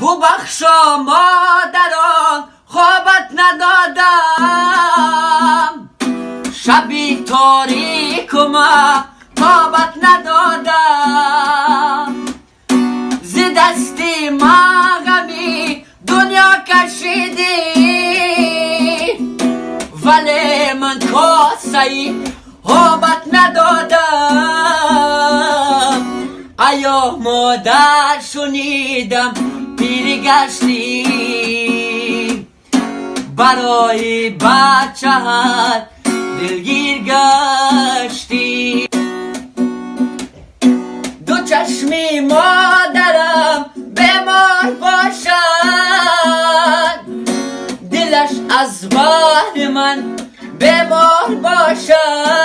ببخشا مادران خوابت ندادم، شبی تاریک و ما تابت ندادم، ز دستی ما غمی دنیا کشیدی، ولی من کاسه آبت ندادم. ایا مادر شنیدم پیر گشتی، برای بچه‌ات دلگیر گشتی. دو چشمی مادرم بیمار باشد، دلش از بحر من بیمار باشد،